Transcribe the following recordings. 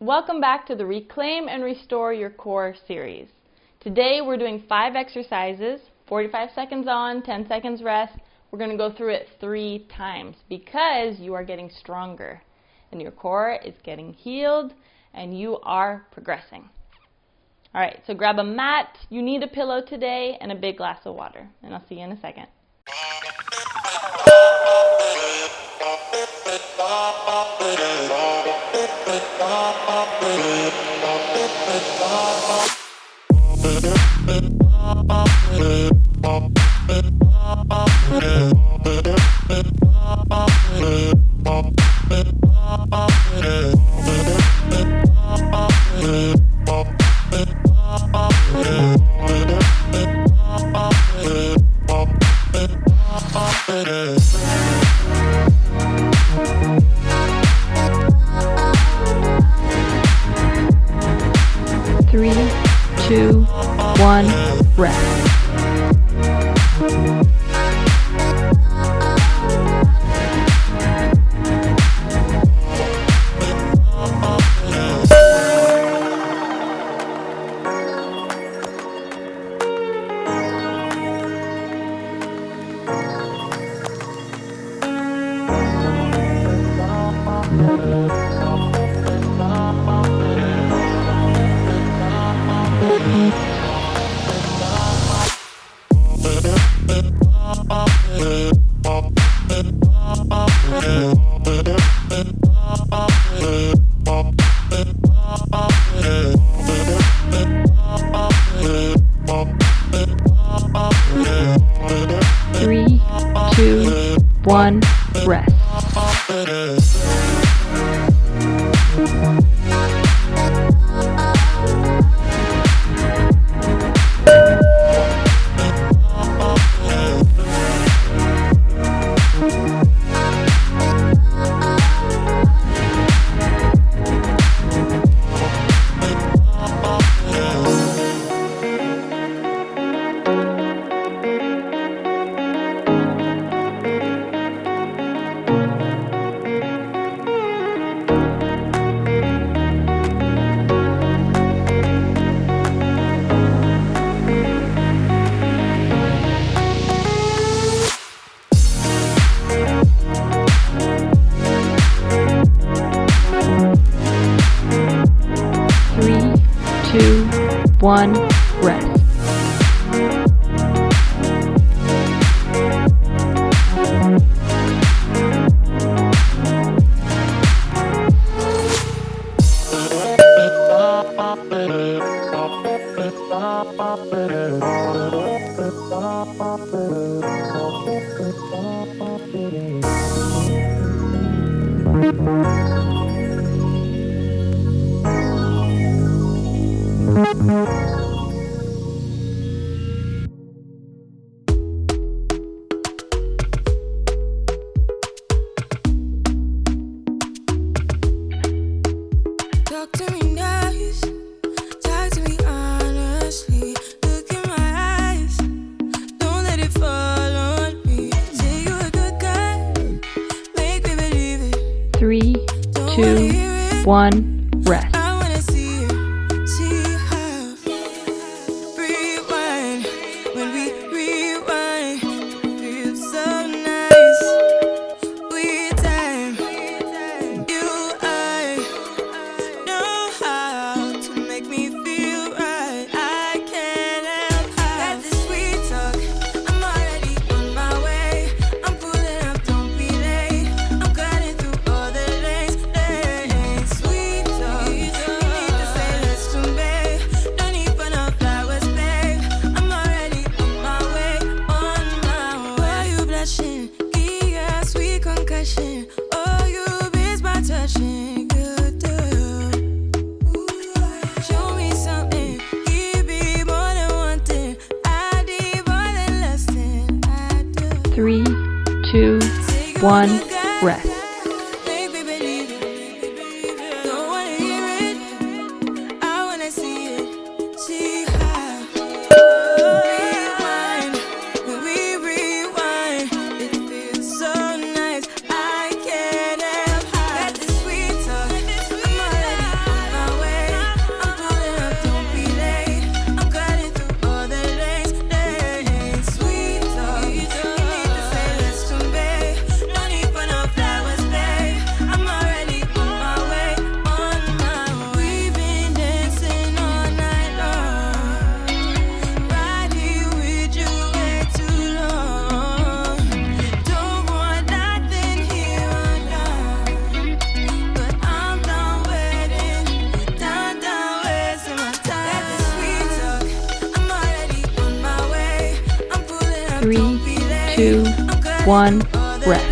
Welcome back to the Reclaim and Restore Your Core series. Today we're doing 5 exercises, 45 seconds on, 10 seconds rest. We're going to go through it 3 times because you are getting stronger and your core is getting healed and you are progressing. Alright, so grab a mat, you need a pillow today, and a big glass of water. And I'll see you in a second. Three, 2, 1, rest. Three, 2, 1, rest. Three, 2, 1, rest. Talk to me nice, talk to me honestly. Look in my eyes, don't let it fall on me. Say you're a good guy, make me believe it. 3, 2, 1, rest. I wanna see it, see how. Rewind, when we rewind, it feels so nice. We time, you, I know how to make me feel right. I can't help how. Got this sweet talk, I'm already on my way. I'm pulling up, don't be late. I'm cutting through all the lanes. Sweet talk, you need to say less to me. No need for no flowers, babe. I'm already on my way, on my way. Why you blushing? Yeah, sweet concussion. Oh, you miss my touching. You do. Show me something. Give me more than one thing. I need more than less than I do. 3, 2, 1, rest. Make me believe it. Don't wanna hear it. I wanna see it. See how. Rewind. When we rewind, it feels so nice. I can't help how. Got this sweet talk. I'm already on my 1, rest.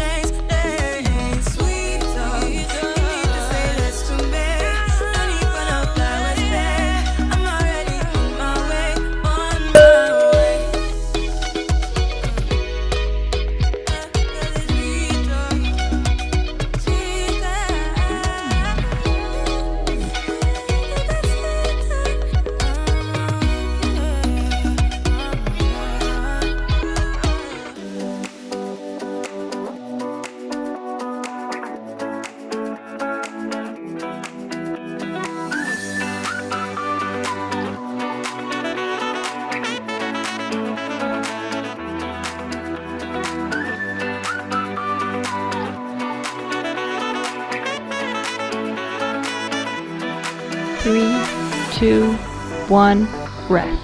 Three, 2, 1, rest.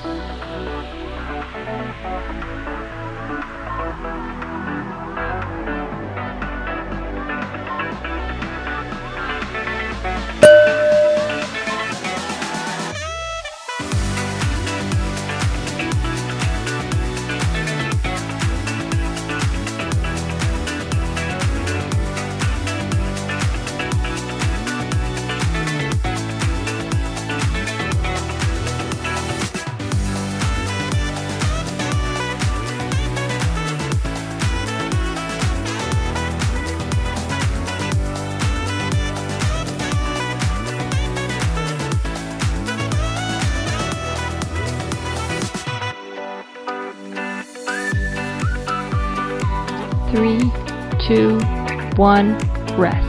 Three, 2, 1, rest.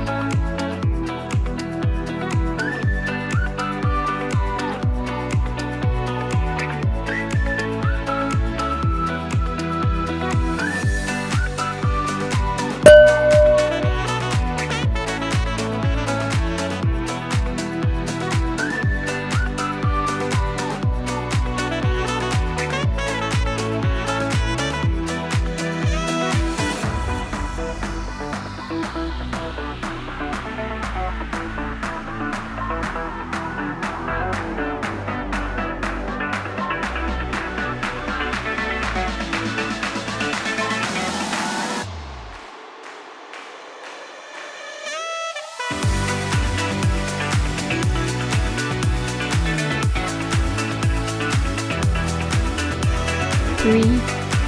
Three,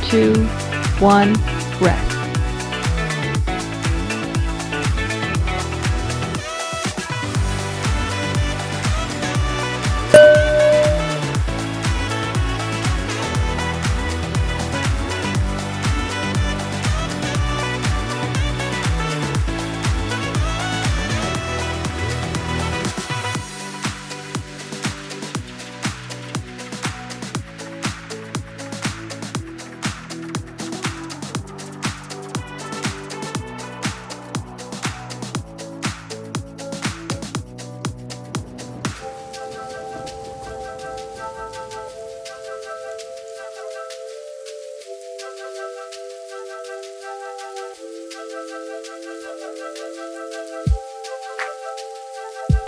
2, 1, rest.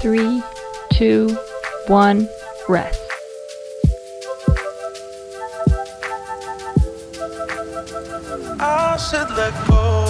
Three, 2, 1, rest. I said let go.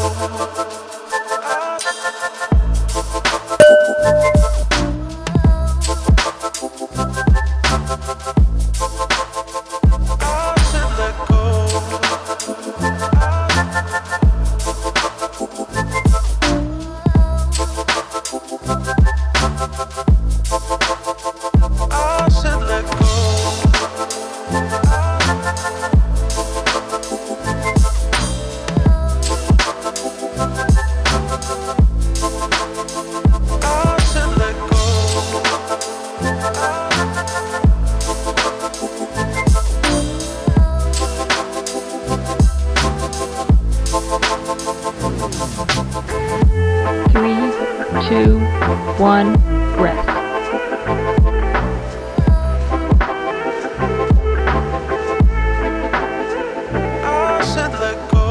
Three, 2, 1, rest. I said let go.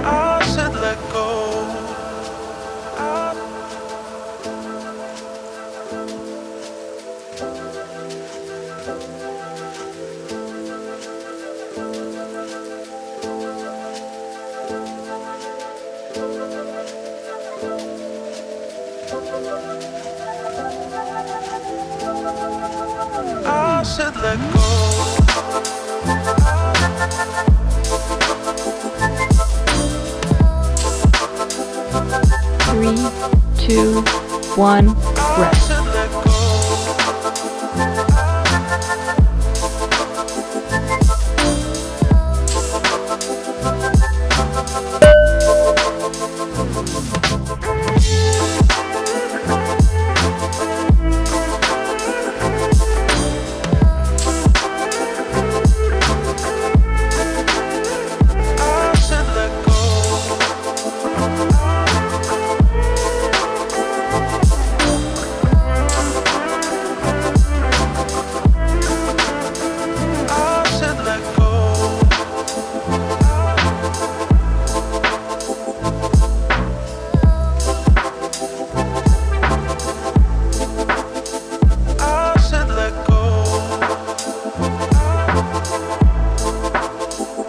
I said let go. said let go. 3, 2, 1, I rest. said let go.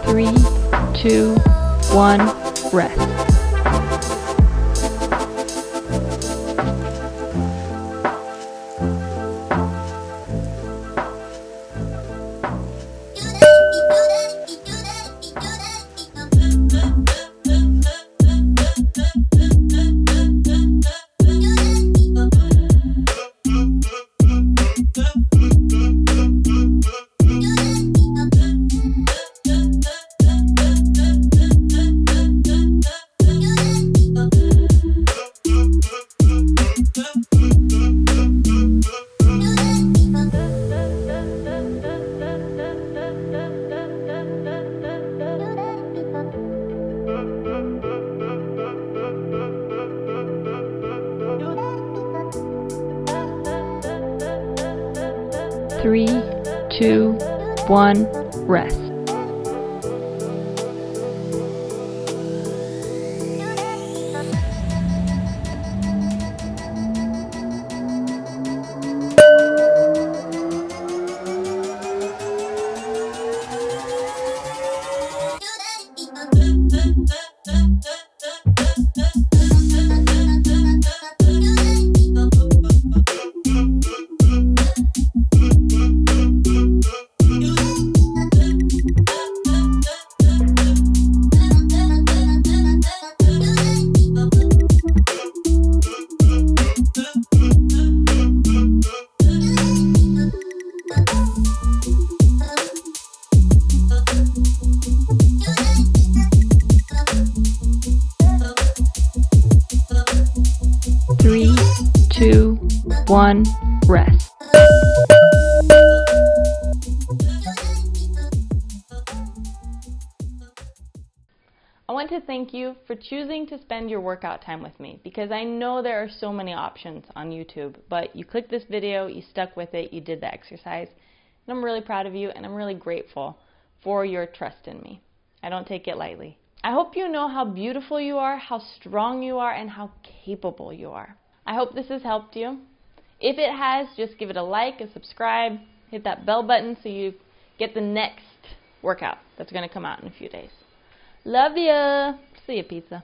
3, 2, 1, rest. Three, 2, 1, rest. Three, 2, 1, rest. I want to thank you for choosing to spend your workout time with me, because I know there are so many options on YouTube, but you clicked this video, you stuck with it, you did the exercise, and I'm really proud of you, and I'm really grateful for your trust in me. I don't take it lightly. I hope you know how beautiful you are, how strong you are, and how capable you are. I hope this has helped you. If it has, just give it a like, a subscribe, hit that bell button so you get the next workout that's going to come out in a few days. Love ya. See ya, pizza.